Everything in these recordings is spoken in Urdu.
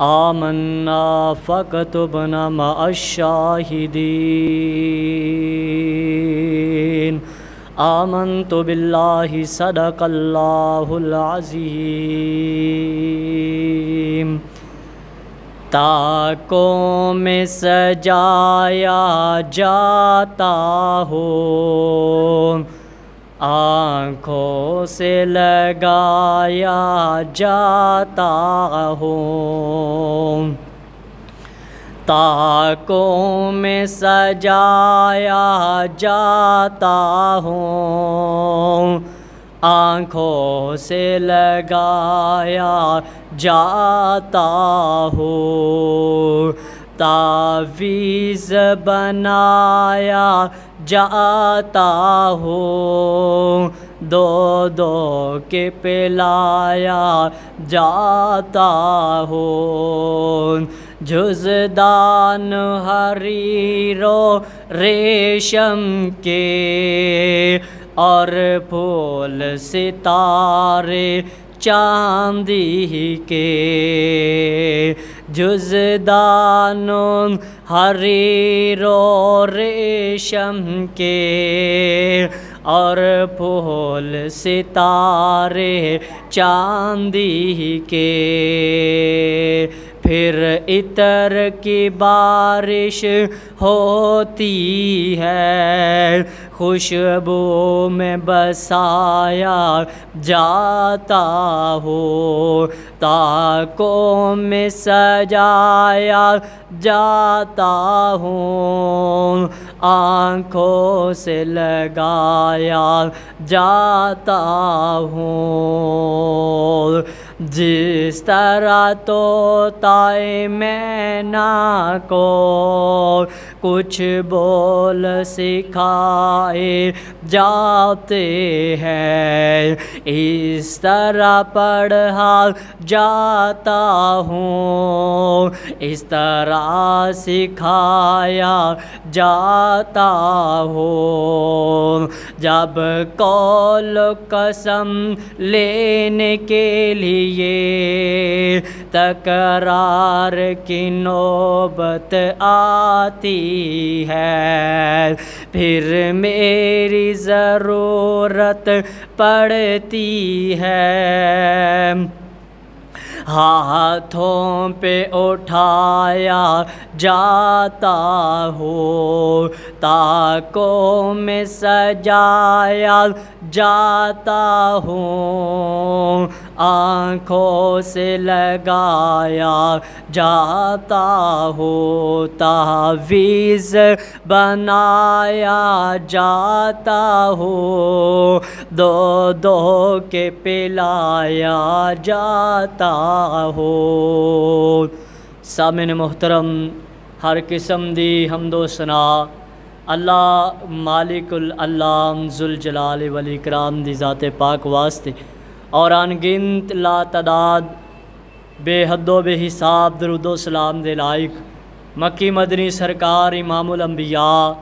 آمنا فاكتبنا مع الشاهدين آمنت بالله صدق الله العظيم تاکوں میں سجایا جاتا ہو آنکھوں سے لگایا جاتا ہو تاکوں میں سجایا جاتا ہوں آنکھوں سے لگایا جاتا ہو تعویذ بنایا جاتا ہو دو دو کے پلایا جاتا ہو جزدان حریر و ریشم کے اور پھول ستارے چاندی کے جزدان حریر و ریشم کے اور پھول ستارے چاندی کے پھر عطر کی بارش ہوتی ہے خوشبو میں بسایا جاتا ہو تاکوں میں سجایا جاتا ہوں آنکھوں سے لگایا جاتا ہوں جس طرح طوطے مینا کو کچھ بول سکھائے جاتے ہیں اس طرح پڑھا جاتا ہوں اس طرح سکھایا جاتا ہوں جب قول قسم لینے کے لیے تکرار کی نوبت آتی ہے پھر میری ضرورت پڑتی ہے ہاتھوں پہ اٹھایا جاتا ہو تاکوں میں سجایا جاتا ہوں آنکھوں سے لگایا جاتا ہو تعویذ بنایا جاتا ہو دو دو کے پلایا جاتا ہو سامعین محترم ہر قسم دی حمد و ثنا اللہ مالک العلام ذوالجلال والاکرام دی ذات پاک واسطے اور انگنت لا تعداد بے حد و بے حساب درود و سلام دے لائق مکی مدنی سرکار امام الانبیاء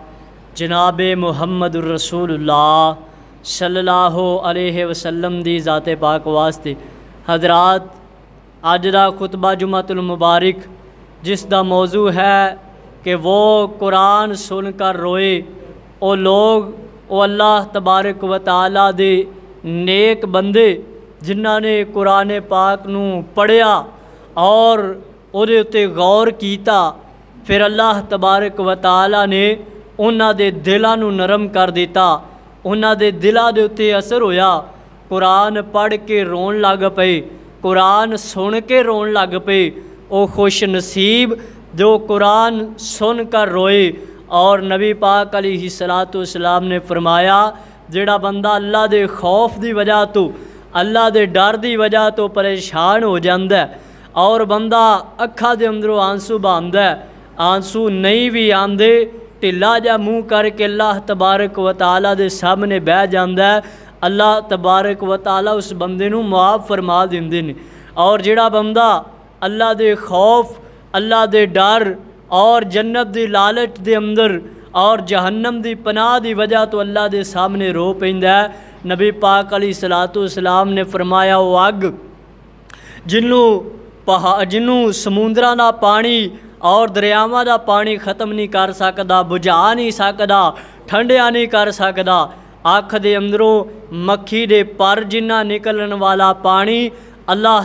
جناب محمد الرسول اللہ صلی اللہ علیہ وسلم دی ذات پاک واسطے حضرات اج دا خطبہ جمعۃ المبارک جس دا موضوع ہے کہ وہ قرآن سن کر روئے او لوگ او اللہ تبارک و تعالیٰ دے نیک بندے جنہاں نے قرآن پاک نو پڑھیا اور او دے اتے غور کیتا پھر اللہ تبارک و تعالیٰ نے انہاں دے دلاں نو نرم کر دیتا انہاں دے دلاں دے اتے اثر ہویا قرآن پڑھ کے رون لگ پئے قرآن سن کے رون لگ پئے او خوش نصیب جو قرآن سن کر روئے اور نبی پاک علیہ السلام نے فرمایا جڑا بندہ اللہ دے خوف دی وجہ تو اللہ دے ڈر دی وجہ تو پریشان ہو جاندہ ہے اور بندہ اکھا دے اندروں آنسو باندہ ہے آنسو نہیں بھی آندے ٹھلا جا منہ کر کے اللہ تبارک و تعالیٰ دے سامنے بہ جاندہ ہے اللہ تبارک و تعالیٰ اس بندے نو معاف فرما دیندے نے اور جڑا بندہ اللہ دے خوف اللہ دے ڈر اور جنت دی لالچ دے اندر اور جہنم دی پناہ دی وجہ تو اللہ دے سامنے رو پیندا ہے نبی پاک علیہ الصلوۃ والسلام نے فرمایا وہ اگ جنوں ਜਿਹਨੂੰ ਸਮੁੰਦਰਾਂ ਦਾ ਪਾਣੀ ਔਰ ਦਰਿਆਵਾਂ ਦਾ ਪਾਣੀ ਖਤਮ ਨਹੀਂ ਕਰ ਸਕਦਾ, ਬੁਝਾ ਨਹੀਂ ਸਕਦਾ, ਠੰਡਿਆ ਨਹੀਂ ਕਰ ਸਕਦਾ। ਅੱਖ ਦੇ ਅੰਦਰੋਂ ਮੱਖੀ ਦੇ ਪਰ ਜਿੰਨਾ ਨਿਕਲਣ ਵਾਲਾ ਪਾਣੀ ਅੱਲਾਹ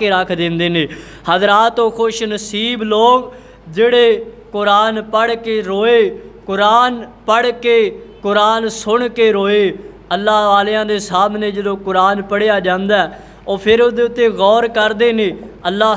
ਕੇ ਰੱਖ ਦਿੰਦੇ ਨੇ। ਹਜ਼ਰਾਤ ਉਹ ਖੁਸ਼ ਨਸੀਬ ਲੋਕ ਜਿਹੜੇ ਕੁਰਾਨ ਪੜ੍ਹ ਕੇ ਰੋਏ, ਕੁਰਾਨ ਪੜ੍ਹ ਕੇ, ਕੁਰਾਨ ਸੁਣ ਕੇ ਰੋਏ। ਅੱਲਾਹ ਵਾਲਿਆਂ ਦੇ ਸਾਹਮਣੇ ਜਦੋਂ ਕੁਰਾਨ ਪੜ੍ਹਿਆ ਜਾਂਦਾ ਉਹ ਫਿਰ ਉਹਦੇ ਉੱਤੇ ਗੌਰ ਕਰਦੇ ਨੇ। ਅੱਲਾਹ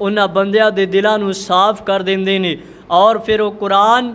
ਉਹਨਾਂ ਬੰਦਿਆਂ ਦੇ ਦਿਲਾਂ ਨੂੰ ਸਾਫ਼ ਕਰ ਦਿੰਦੇ ਨੇ ਔਰ ਫਿਰ ਉਹ ਕੁਰਾਨ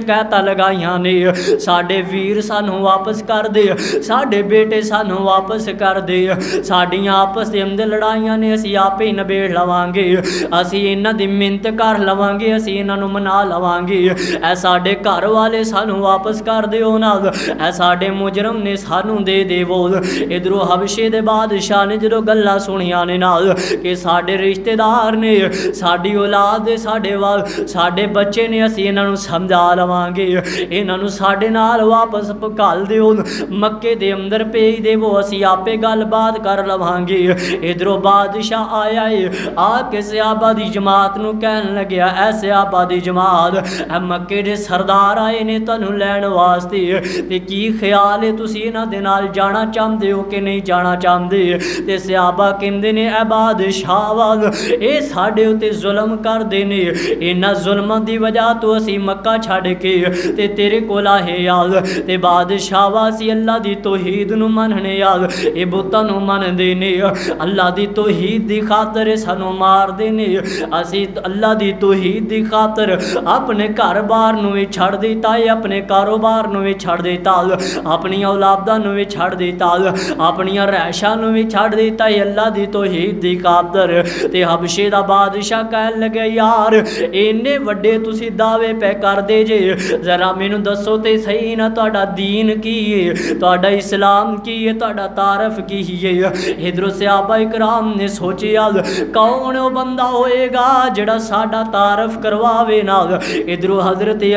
ਸ਼ਿਕਾਇਤਾਂ ਲਗਾਈਆਂ ਨੇ, ਸਾਡੇ ਵੀਰ ਸਾਨੂੰ ਵਾਪਸ ਕਰ ਦੇ, ਸਾਡੇ ਬੇਟੇ ਸਾਨੂੰ ਵਾਪਸ ਕਰ ਦੇ, ਸਾਡੀਆਂ ਆਪਸ ਦੇ ਅੰਦਰ ਲੜਾਈਆਂ ਨੇ ਅਸੀਂ ਆਪੇ ਹੀ ਨਿਬੇੜ ਲਵਾਂਗੇ, ਅਸੀਂ ਇਹਨਾਂ ਦੀ ਮਿੰਨਤ ਕਰ ਲਵਾਂਗੇ, ਅਸੀਂ ਇਹਨਾਂ ਨੂੰ ਮਨਾ ਲਵਾਂਗੇ, ਇਹ ਸਾਡੇ ਘਰ ਵਾਲੇ ਸਾਨੂੰ ਵਾਪਸ ਕਰ ਦਿਓ ਨਾ, ਇਹ ਸਾਡੇ ਮੁਜਰਮ ਨੇ ਸਾਨੂੰ ਦੇ ਦੇਵੋ। ਇਧਰੋਂ ਹਬਸ਼ੇ ਦੇ ਬਾਦਸ਼ਾਹ ਨੇ ਜਦੋਂ ਗੱਲਾਂ ਸੁਣੀਆਂ ਨੇ ਨਾਲ ਕਿ ਸਾਡੇ ਰਿਸ਼ਤੇਦਾਰ ਨੇ, ਸਾਡੀ ਔਲਾਦ ਦੇ, ਸਾਡੇ ਬੱਚੇ ਨੇ, ਅਸੀਂ ਇਹਨਾਂ ਨੂੰ ਸਮਝਾ ਲਵਾਂਗੇ, ਇਹਨਾਂ ਨੂੰ ਸਾਡੇ ਨਾਲ ਵਾਪਸ ਘੱਲ ਦਿਓ, ਮੱਕੇ ਦੇ ਅੰਦਰ ਭੇਜ ਦੇਵੋ, ਅਸੀਂ ਆਪੇ ਗੱਲਬਾਤ ਕਰ ਲਵਾਂਗੇ। ਇਧਰੋਂ ਬਾਦਸ਼ਾਹ ਆਇਆ ਏ, ਆ ਕੇ ਸਹਾਬਾ ਦੀ ਜਮਾਤ ਨੂੰ ਕਹਿਣ ਲੱਗਿਆ, ਐ ਸਹਾਬਾ ਦੀ ਜਮਾਤ, ਐ ਮੱਕੇ ਦੇ ਸਰਦਾਰ ਆਏ ਨੇ ਤੁਹਾਨੂੰ ਲੈਣ ਵਾਸਤੇ, ਤੇ ਕੀ ਖਿਆਲ ਹੈ, ਤੁਸੀਂ ਇਹਨਾਂ ਦੇ ਨਾਲ ਜਾਣਾ ਚਾਹੁੰਦੇ ਹੋ ਕਿ ਨਹੀਂ ਜਾਣਾ ਚਾਹੁੰਦੇ? ਤੇ ਸਹਾਬਾ ਕਹਿੰਦੇ ਨੇ, ਐ ਬਾਦਸ਼ਾਹ ਵਾਦ, ਇਹ ਸਾਡੇ ਉੱਤੇ ਜ਼ੁਲਮ ਕਰਦੇ ਨੇ, ਇਹਨਾਂ ਜ਼ੁਲਮਾਂ ਦੀ ਵਜ੍ਹਾ ਤੋਂ ਅਸੀਂ ਮੱਕਾ ਛੱਡ ਕੇ ਤੇ ਤੇਰੇ ਕੋਲ ਆਏ ਯਾਦ, ਤੇ ਬਾਦਸ਼ਾਹ ਵਾਸੀ ਅੱਲਾ ਦੀ ਤੌਹੀਦ ਨੂੰ ਮੰਨਣੇ ਯਾਦ, ਇਹ ਬੁੱਤਾਂ ਨੂੰ ਮੰਨਦੇ ਨੇ, ਅੱਲਾ ਦੀ ਤੌਹੀਦ ਦੀ ਖਾਤਰ ਸਾਨੂੰ ਮਾਰਦੇ ਨੇ, ਅਸੀਂ ਅੱਲਾ ਦੀ ਤੌਹੀਦ ਦੀ ਖਾਤਰ ਆਪਣੇ ਘਰ-ਬਾਰ ਨੂੰ ਵੀ ਛੱਡ ਦਿੱਤਾ ਹੈ, ਆਪਣੇ ਕਾਰੋਬਾਰ ਨੂੰ ਵੀ ਛੱਡ ਦਿੱਤਾ, ਆਪਣੀਆਂ ਔਲਾਦਾਂ ਨੂੰ ਵੀ ਛੱਡ ਦਿੱਤਾ, ਆਪਣੀਆਂ ਰਹਿਸ਼ਾਂ ਨੂੰ ਵੀ ਛੱਡ ਦਿੱਤਾ ਹੈ ਅੱਲਾ ਦੀ ਤੌਹੀਦ ਦੀ ਖਾਤਰ। ਤੇ ਹਬਸ਼ੇ ਦਾ ਬਾਦਸ਼ਾਹ ਕਹਿਣ ਲੱਗੇ, ਯਾਰ ਇੰਨੇ ਵੱਡੇ ਤੁਸੀਂ ਦਾਅਵੇ ਪੈ ਕਰਦੇ ਜੇ, ਜ਼ਰਾ ਮੈਨੂੰ ਦੱਸੋ ਤੇ ਸਹੀ ਨਾ, ਤੁਹਾਡਾ ਦੀਨ ਕੀ ਹੈ, ਤੁਹਾਡਾ ਇਸਲਾਮ ਕੀ ਹੈ, ਤੁਹਾਡਾ ਤਾਰਫ ਕੀ ਹੈ? ਇਧਰੋਂ ਸਹਾਬਾ ਇਕਰਾਮ ਨੇ ਸੋਚਿਆ, ਕੌਣ ਉਹ ਬੰਦਾ ਹੋਏਗਾ ਜਿਹੜਾ ਸਾਡਾ ਤਾਰਫ ਕਰਵਾਵੇ ਨਾ। ਇਧਰੋਂ ਹਜ਼ਰਤ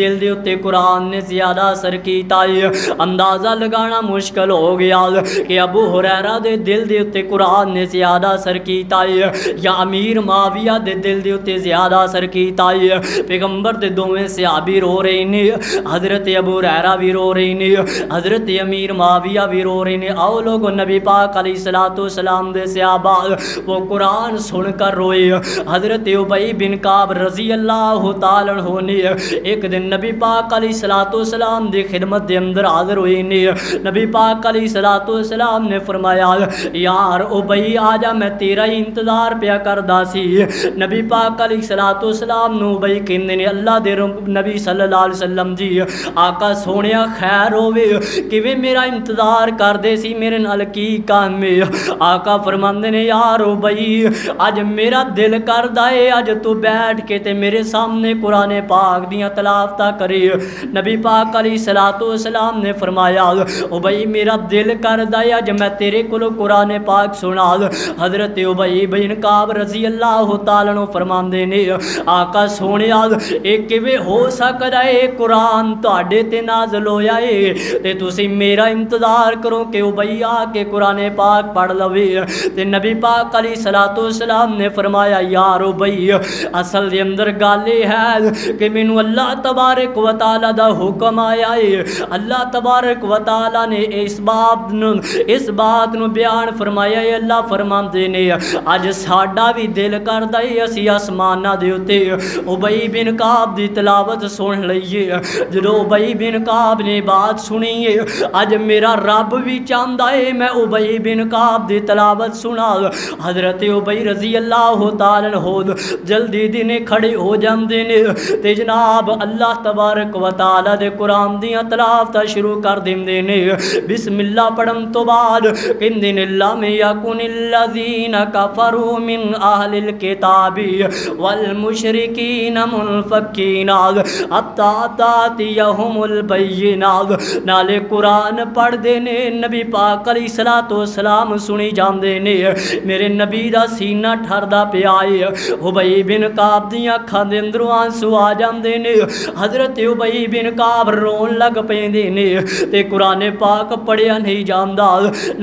دل دے اتے قرآن نے زیادہ اثر کیتا ہے۔ اندازہ لگانا مشکل ہو گیا کہ ابو ہریرہ دے دل دے اتے قرآن نے زیادہ اثر کیتا ہے یا امیر معاویہ دے دل دے اتے زیادہ اثر کیتا ہے۔ پیغمبر دے دوویں صحابی رو رہے نے، حضرت ابو ہریرہ بھی رو رہے نے، حضرت امیر معاویہ بھی رو رہے نے۔ آؤ لوگو نبی پاک علیہ السلام دے صحابہ وہ قرآن سن کر روئے۔ حضرت ابی بن کعب رضی اللہ تعالیٰ عنہ نے ایک دن نبی پاک علیہ السلام دی خدمت دے اندر حاضر ہوئے نے۔ نبی پاک علیہ السلام نے فرمایا یار ابی آجا میں تیرا ہی انتظار پیا کردا سی۔ نبی پاک علیہ السلام نو ابی کہندے نے اللہ دے نبی صلی اللہ علیہ وسلم جی آقا سونیا خیر ہوے کیویں میرا انتظار کر دے سی میرے نال کی کام ہے؟ آقا فرماندے نے یار ابی اج میرا دل کردا اے اج تو بیٹھ کے تے میرے سامنے قرآن پاک دیاں تلاوتاں کرے۔ نبی پاک علیہ السلام نے فرمایا ابی میرا دل کردا اے اج میں تیرے کولوں قرآن پاک سنا۔ حضرت ابی بن کعب رضی اللہ تعالیٰ عنہ فرماندے نے آقا سونیا اے کیویں ہو سکدا اے قرآن تہاڈے تے نازل ہویا اے تے تسی میرا انتظار کرو کہ ابی آ کے قرآن پاک پڑھ لوے۔ تے نبی پاک علیہ السلام نے فرمایا یار ابی اصل دے اندر گل ہے کہ مینوں اللہ تبارک و تعالی دا حکم آیا ہے۔ اللہ تبارک و تعالی نے اس بات نو بیان فرمایا ہے۔ اللہ فرماندے نے اج ساڈا بھی دل کردا ہے اسی آسماناں دے اوتے ابی بن کعب دی تلاوت سن لئیے۔ جدوں ابی بن کعب نے بات سنی ہے اج میرا رب بھی چاہندا ہے میں ابی بن کعب دی تلاوت سنا۔ حضرت ابی رضی اللہ تعالیٰ عنہ جلدی دینے کھڑے ہو جاندے نے تے جناب اللہ تبارک و تعالی دے قرآن دیاں تلاوتاں شروع کر دیندے نے۔ بسم اللہ پڑھن تو بعد کہندے نے لم یکن الذین کفروا من اہل الکتاب والمشرکین منفکین حتی تأتیہم البینات۔ نالے قرآن پڑھ دے نے نبی پاک علیہ السلام سنی جاندے نے میرے نبی دا سینہ ٹھردا پیا ہے۔ ابی بن کعب دیاں اکھاں دے اندروں آنسو آ جاندے نے۔ حضرت ابی بن کعب رون لگ پیندے نے تے قرآن پاک پڑھیا نہیں جاندا۔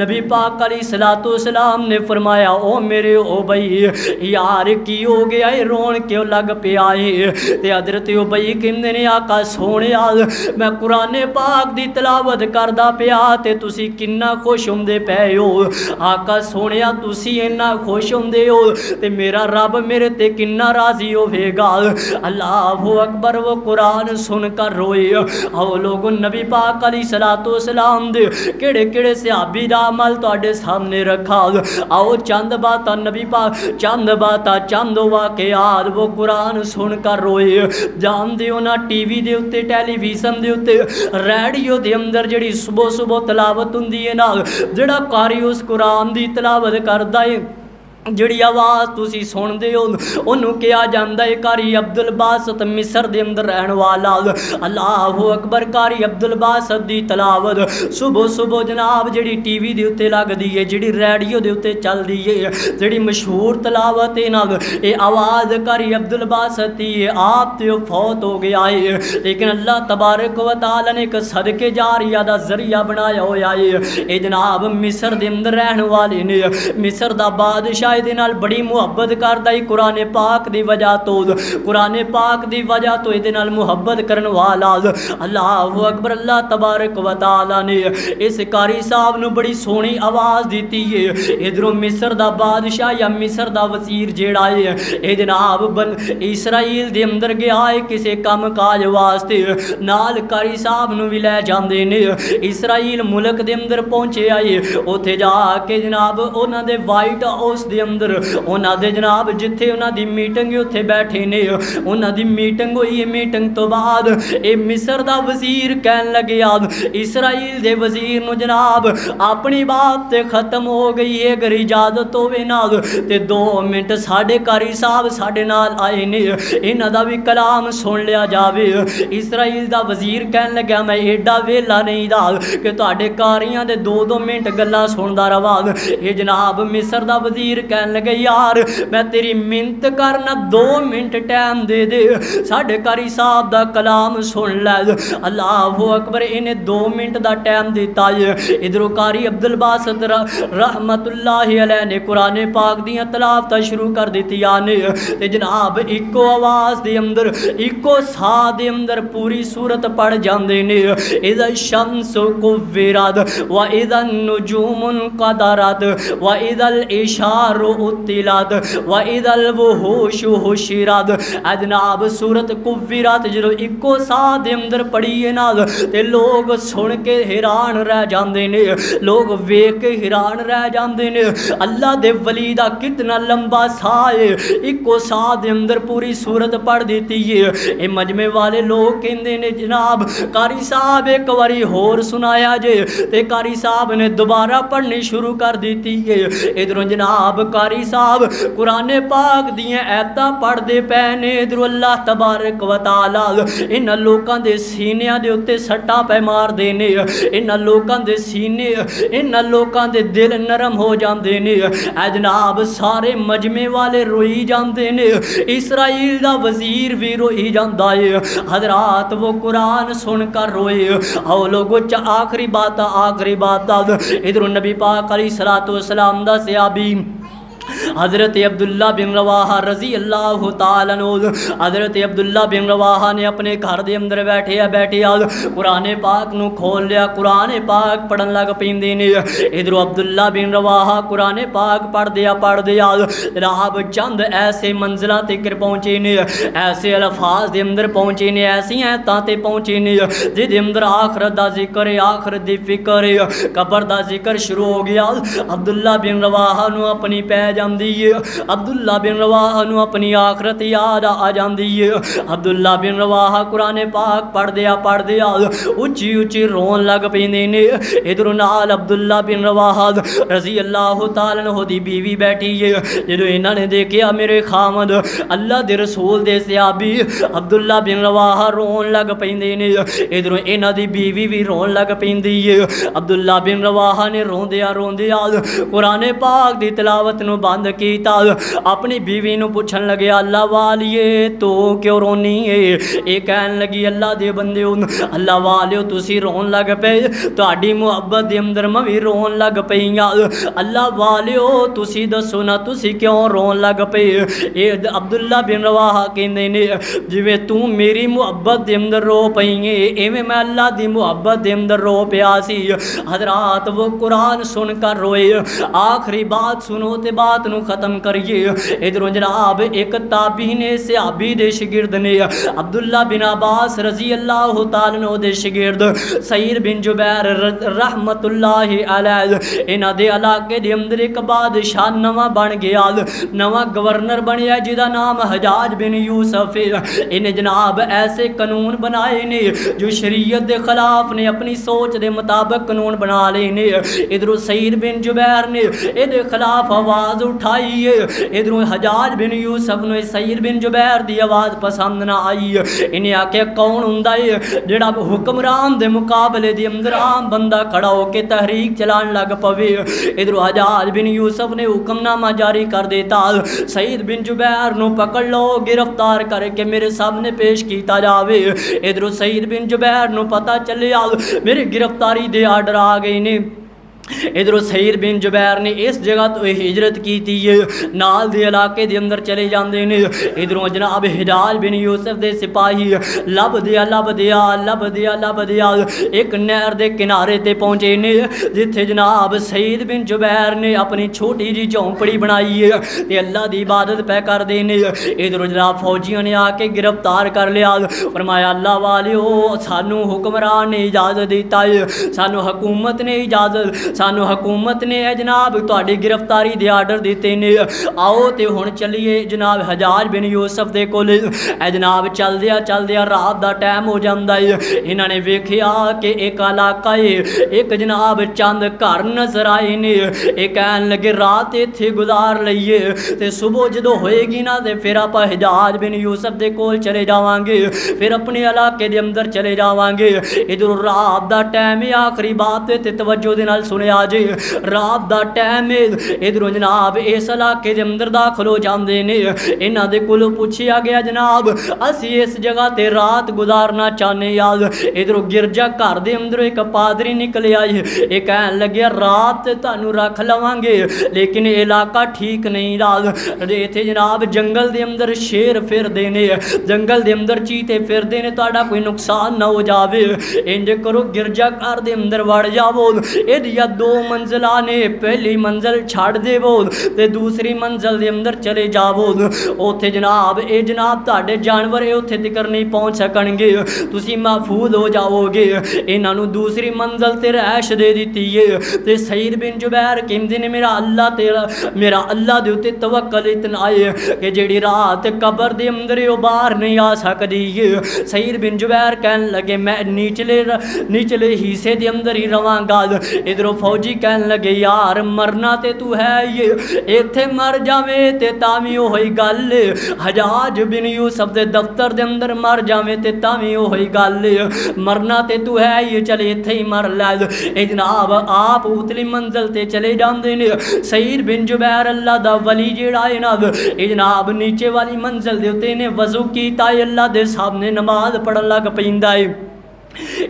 نبی پاک علیہ السلام نے فرمایا او میرے ابی یار کی ہو گیا ہے رون کیوں لگ پیا ہے؟ تے حضرت ابی کہندے نے آقا سونیا میں قرآن پاک دی تلاوت کردا پیا تے تسی کنا خوش ہوندے پے ہو۔ آقا سونیا تسی اتنا خوش ہوندے ہو تے میرا رب میرے تے کنا راضی ہوے گا۔ اللہ اکبر وہ قرآن سن کر روئے۔ او لوگوں نبی پاک علیہ السلام دے کیڑے کیڑے صحابی دا عمل تواڈے سامنے رکھا۔ آؤ چند باتاں نبی پاک چند باتاں چند واقعات وہ قرآن سن کر روئے۔ جان دیو نا ٹی وی دے اتے ٹیلی ویژن دے اتے ریڈیو دے اندر جڑی صبح صبح تلاوت ہوندی ہے نا جڑا قاری اس قرآن دی تلاوت کردا ہے جڑی آواز تسی سن دے ہو انہوں کیا جاندہ ہے قاری عبدالباسط مصر دے اندر رہن والا۔ اللہ اکبر قاری عبدالباسط دی تلاوت صبح صبح جناب جڑی ٹی وی دے اتے لگ دی ہے جڑی ریڈیو دے اتے چل دی ہے جڑی مشہور تلاوت ہے نا اے آواز قاری عبدالباسط دی ہے۔ آپ تے فوت ہو گیا ہے لیکن اللہ تبارک و تعالی نے ایک صدقے جاریہ دا ذریعہ بنایا ہویا ہے۔ اے جناب مصر دے اندر رہن والے نے مصر دا بادشاہ دے نال بڑی محبت کردا ہے قرآن پاک دی وجہ تو قرآن پاک دی وجہ تو دے نال محبت کرن والا اللہ اکبر اللہ تبارک و تعالی نے اس قاری صاحب نو بڑی سونی آواز دیتی ہے۔ ادھروں مصر دا بادشاہ یا مصر دا وزیر جیڑا ہے اے جناب بن اسرائیل دے اندر گیا ہے کسے کام کاج واسطے نال قاری صاحب نو بھی لے جاندے نے۔ اسرائیل ملک دے اندر پہنچے آئے اوتھے جا کے جناب انہاں دے وائٹ ہاؤس دے اندر انہاں دے جناب جتھے انہاں دی میٹنگ اتھے بیٹھے نے انہاں دی میٹنگ ہوئی ہے۔ میٹنگ تو بعد اے مصر دا وزیر کہن لگے اسرائیل دے وزیر نو جناب اپنی بات تے ختم ہو گئی ہے اگر اجازت ہوے نا تے 2 منٹ ساڈے قاری صاحب ساڈے نال آئے نے انہاں دا بھی کلام سن لیا جاوے۔ اسرائیل دا وزیر کہن لگا میں ایڈا ویلا نہیں دا کہ تواڈے قاریاں دے 2 منٹ گلاں سندا رہواں۔ اے جناب مصر دا وزیر کہنے لگے یار میں تیری منت کرنا 2 منٹ ٹائم دے دے ساڈے قاری صاحب دا کلام سن لے اللہ اکبر انہیں 2 منٹ دا ٹائم دیتا ہے ادھر قاری عبد الباسط رحمت اللہ علیہ نے قرآن پاک دیاں تلاوتاں شروع کر دیتی آنے تے جناب ایکو آواز دے اندر ایکو سا دے اندر پوری سورت پڑھ جاندے نے اذا الشمس کورت واذا النجوم انقدرت واذا الاشار اطلت واذا الوحوش حشرت جناب سورت کورت جدوں ایکو سا دے اندر پڑھی ہے نا تے لوگ سن کے حیران رہ جاندے نے لوگ ویکھ کے حیران رہ جاندے نے اللہ دے ولی دا کتنا لمبا سا ہے ایکو سا دے اندر پوری سورت پڑھ دیتی ہے اے مجمع والے لوگ کہندے نے جناب قاری صاحب ایک واری ہور سنایا جے تے قاری صاحب نے دوبارہ پڑھنی شروع کر دیتی ہے ادھروں جناب قاری صاحب قرآن پاک دیاں ایتاں پڑھ دے پے نے ادھر اللہ تبارک و تعالی انہاں لوکاں دے سینیاں دے اوتے سٹاں پے مار دے نے انہاں لوکاں دے سینے انہاں لوکاں دے دل نرم ہو جاندے نے اے جناب سارے مجمع والے روئی جاندے نے اسرائیل دا وزیر بھی روئی جاندا ہے حضرات وہ قرآن سن کر روئے او لوگوں آخری بات ادھر نبی پاک علیہ الصلوۃ والسلام دا صحابی حضرت عبداللہ بن رواحہ رضی اللہ تعالیٰ عنہ حضرت عبداللہ بن رواحہ نے اپنے گھر دے اندر بیٹھے قرآن پاک نو کھول لیا قرآن پاک پڑھن لگ پیندے نے ادھر عبداللہ بن رواحہ قرآن پاک پڑھ دیا جناب چند ایسے منزلہ تکر پہنچے نے ایسے الفاظ دے اندر پہنچے نے ایسی ایتاں تے پہنچے نے جے اندر آخرت دا ذکر ہے آخرت دی فکر ہے قبر دا ذکر شروع ہو گیا عبداللہ بن رواحہ نو اپنی پہ جاندی ہے عبداللہ بن رواحہ نو اپنی آخرت یاد آ جاندی ہے عبداللہ بن رواحہ قرآن پاک پڑھ دیا اچھی اچھی رون لگ پیندے نے ادھر نال عبداللہ بن رواحہ رضی اللہ تعالیٰ عنہ دی بیوی بیٹھی ہے جدو انہاں نے دیکھیا میرے خامد اللہ دے رسول دے صحابی عبداللہ بن رواحہ رون لگ پیندے نے ادھر انہاں دی بیوی بھی رون لگ پیندی ہے عبداللہ بن رواحہ نے روندیا قرآن پاک دی تلاوت نو بند کیتا اپنی بیوی نو پوچھن لگے اللہ والیے تو کیوں رونی ہے اے کہن لگی اللہ دے بندے اللہ والیو تسی رون لگ پے تہاڈی محبت دے اندر میں بھی رون لگ پیاں اللہ والیو تسی دسو نا تسی کیوں رون لگ پے اے عبداللہ بن رواحہ کہندے نے جویں تو میری محبت دے اندر رو پئیں ایویں میں اللہ دی محبت دے اندر رو پیا سی حضرات وہ قرآن سن کر روئے آخری بات سنو تے بات نو ختم کریے ادھر جناب ایک تابعی نے صحابی دے شگرد نے عبداللہ بن عباس رضی اللہ تعالیٰ عنہ دے شگرد سعید بن جبیر رحمت اللہ علیہ انہاں دے علاقے دے اندر ایک بادشاہ نواں بن گیا نواں گورنر بنیا جدا نام حجاج بن یوسف انہیں جناب ایسے قانون بنائے نے جو شریعت دے خلاف نے اپنی سوچ دے مطابق قانون بنا لے نے ادھر سعید بن جبیر نے ادھر خلاف آواز اٹھائی ہے ادھر حجاج بن یوسف نے سعید بن جبیر دی آواز پسند نہ آئی انہیں آکے کون ہوندا ہے جڑا حکمران دے مقابلے دی اندر عام بندہ کھڑا ہو کے تحریک چلان لگ پوے ادھر حجاج بن یوسف نے حکم نامہ جاری کر دیتا سعید بن جبیر نو پکڑ لو گرفتار کر کے میرے سامنے پیش کیتا جاوے ادھر سعید بن جبیر نو پتہ چلیا میرے گرفتاری دے آرڈر آ گئے نے ادھر سعید بن جبیر نے اس جگہ تو ہجرت کی تھی نال دے علاقے دے اندر چلے جاندے نے ادھر جناب حجاج بن یوسف دے سپاہی لب دیا ایک نہر دے کنارے تے پہنچے نے جتھے جناب سعید بن جبیر نے اپنی چھوٹی جی جھونپڑی بنائی ہے تے اللہ دی عبادت پہ کر دینے ادھر جناب فوجیوں نے آ کے گرفتار کر لیا فرمایا اللہ والیو سانو حکمران نے اجازت دیتا ہے سانو حکومت نے اجازت سانو حکومت نے جناب تہاڈی گرفتاری دے آرڈر دیتے نے آؤ تے ہن چلیے جناب حجاج بن یوسف دے کول جناب چل دیا رات دا ٹائم ہو جاندا ہے انہاں نے ویکھیا کہ ایک علاقہ ہے ایک جناب چند گھر نظر آئے نے اے کہن لگے رات ایتھے گزار لئیے تے صبح جدو ہوئے گی نا تے پھر آپ حجاج بن یوسف دے کول چلے جاواں گے پھر اپنے علاقے دے اندر چلے جاواں گے ادھر رات دا ٹائم آخری بات تے توجہ دے نال سنے ہویا جی رات دا ٹائم ادھروں جناب اس علاقے دے اندر داخل ہو جاندے نے انہاں دے کولوں پوچھیا گیا جناب اسی اس جگہ تے رات گزارنا چاہنے یاد ادھروں گرجا گھر دے اندر ایک پادری نکلے آئی یہ کہن لگیا رات تانوں رکھ لواں گے لیکن علاقہ ٹھیک نہیں راز ایتھے جناب جنگل دے اندر شیر پھر دینے جنگل دے اندر چیتے پھر دینے تہاڈا کوئی نقصان نہ ہو جاوے انج کرو گرجا گھر دے اندر وڑ جاؤ یہ دو منزلاں نے پہلی منزل چھڑ دے تے دوسری منزل دے اندر چلے جاؤ اوتھے جناب اے جناب تہاڈے جانور اوتھے تک نہیں پہنچ سکن گے تسی محفوظ ہو جاؤ گے انہاں نوں دوسری منزل تے رہائش دے دتی ہے تے سعید بن جبیر کہندے نے میرا اللہ دے اوتے توکل اتنا ہے کہ جیڑی رات قبر دے اندر او باہر نہیں آ سکدی سعید بن جبیر کہن لگے میں نیچلے حصے دے اندر ہی رواں گا ادھروں فوجی کہن لگے یار مرنا تے تو ہے یہ ایتھے مر جاویں تے تاویں اوہی گل حجاج بن یوسف دے دفتر دے اندر مر جاویں تے تاویں اوہی گل مرنا تے تو ہے یہ چلے ایتھے ہی مر لے اے جناب آپ اتلی منزل تے چلے جاندے نے سعید بن جبیر اللہ دا ولی جیڑا ہے نا اے جناب نیچے والی منزل دے اوتے نے وضو کیتا ہے اللہ دے سامنے نماز پڑھن لگ پیندا ہے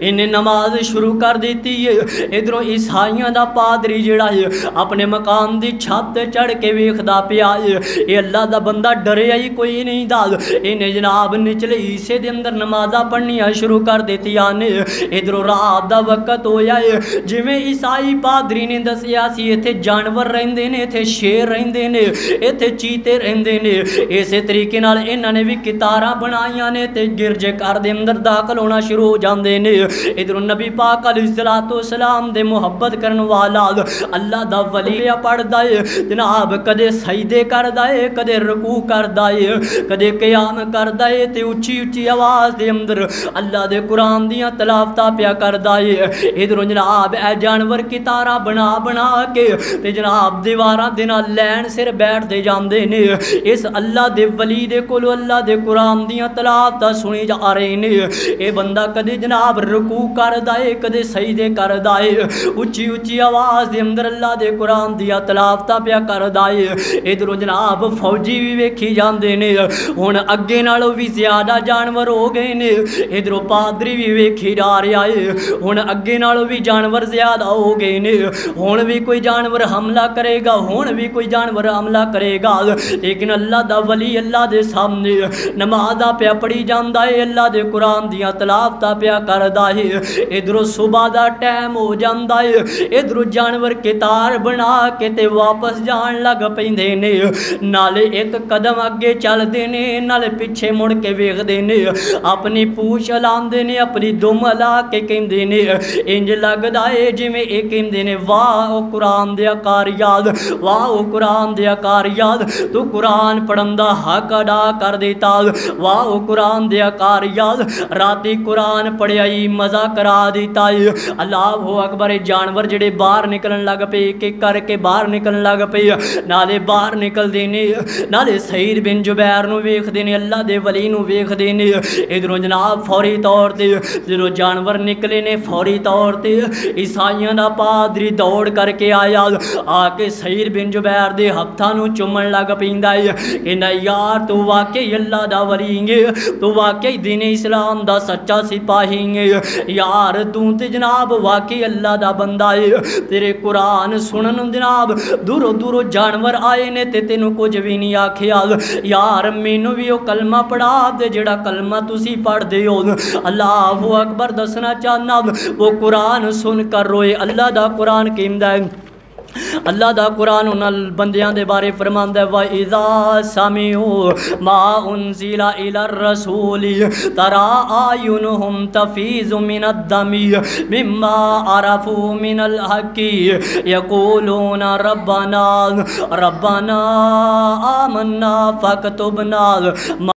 انہیں نماز شروع کر دیتی ہے ادھروں عیسائیاں دا پادری جڑا ہے اپنے مقام دی چھت چڑھ کے ویکھدا پیا ہے اے اللہ دا بندہ ڈریا ہی کوئی نہیں داد انہیں جناب نچلے حصے دے اندر نمازاں پڑھنیاں شروع کر دیتی آنے ادھروں رات دا وقت ہویا ہے جویں عیسائی پادری نے دسیا سی ایتھے جانور رہندے نے ایتھے شیر رہندے نے ایتھے چیتے رہندے نے اسی طریقے نال انہاں نے بھی کتاراں بنائیاں نے تے گرجے گھر دے اندر داخل ہونا شروع ہو جاندے ادھر نبی پاک علیہ السلام دے محبت کرن والا اللہ دا ولی پڑھدا ہے جناب کدے سجدے کردا ہے کدے رکوع کردا ہے کدے قیام کردا ہے تے اونچی اونچی آواز دے اندر اللہ دے قرآن دیاں تلاوتاں پیا کردا ہے ادھر جناب اے جانور کتاراں بنا بنا کے تے جناب دیواراں دے نال لین سر بیٹھ دے جاندے نے اس اللہ دے ولی دے کولوں اللہ دے قرآن دیاں تلاوتاں سنی جا رہے نے اے بندہ کدے جناب رکوع کردا ہے کدے سجدے کردا ہے اونچی اونچی آواز دے اندر اللہ دے قرآن دیا تلاوتاں پیا کردا ہے ادھروں جناب فوجی بھی ویکھی جاندے نے ہن اگے نالوں بھی زیادہ جانور ہو گئے نے ادھروں پادری بھی ویکھی جا رہا ہے ہن اگے نالوں بھی جانور زیادہ ہو گئے نے ہن بھی کوئی جانور حملہ کرے گا ہن بھی کوئی جانور حملہ کرے گا لیکن اللہ دا ولی اللہ دے سامنے نمازاں پیا پڑھی جاندا ہے اللہ دے قرآن دیا تلاوتاں پیا کردا ہے ادھروں صبح دا ٹائم ہو جاندا ہے ادھروں جانور کتار بنا کے تے واپس جان لگ پیندے نے نالے ایک قدم اگے چل دے نے نالے پیچھے مڑ کے ویکھدے نے اپنی پوچھ لاندے نے اپنی دم لا کے کہندے نے انج لگدا ہے جویں اے کہندے نے واہ او قرآن دیا کار یاد واہ او قرآن دیا کار یاد تو قرآن پڑھن دا حق ادا کر دیتا واہ او قرآن دیا کار یاد راتی قرآن پڑھیا ہی مزہ کرا دیتا ہے اللہ اکبر جانور جڑے باہر نکلن لگ پے کہ کر کے باہر نکلن لگ پے نالے باہر نکل دینے نالے سعید بن جبیر نو ویکھ دینے اللہ دے ولی نو ویکھ دینے ادھروں جناب فوری طور تے جدوں جانور نکلے نے فوری طور تے عیسائیاں دا پادری دوڑ کر کے آیا آ کے سعید بن جبیر دے ہتھاں نو چومن لگ پیندا ہے کہندا یار تو واقعی اللہ دا ولی ہے تو واقعی دین اسلام دا سچا سپاہی ہے یار تو تے جناب واقعی اللہ دا بندہ ہے تیرے قرآن سنن جناب دورو دورو جانور آئے نے تے تینوں کچھ بھی نہیں آکھیا یار مینوں بھی وہ کلمہ پڑھا دے جڑا کلمہ تسی پڑھ دے ہو اللہ اکبر دسنا چاہنا وہ قرآن سن کر روئے اللہ دا قرآن کہندا ہے اللہ دا قرآن انہاں بندیاں دے بارے فرماندا ہے وَإِذَا سَمِعُوا مَا أُنزِلَ إِلَى الرَّسُولِ تَرَىٰ أَعْيُنُهُمْ تَفِيضُ مِنَ الدَّمِ مِمَّا عَرَفُوا مِنَ الْحَقِّ يَقُولُونَ رَبَّنَا آمَنَّا فَاكْتُبْنَا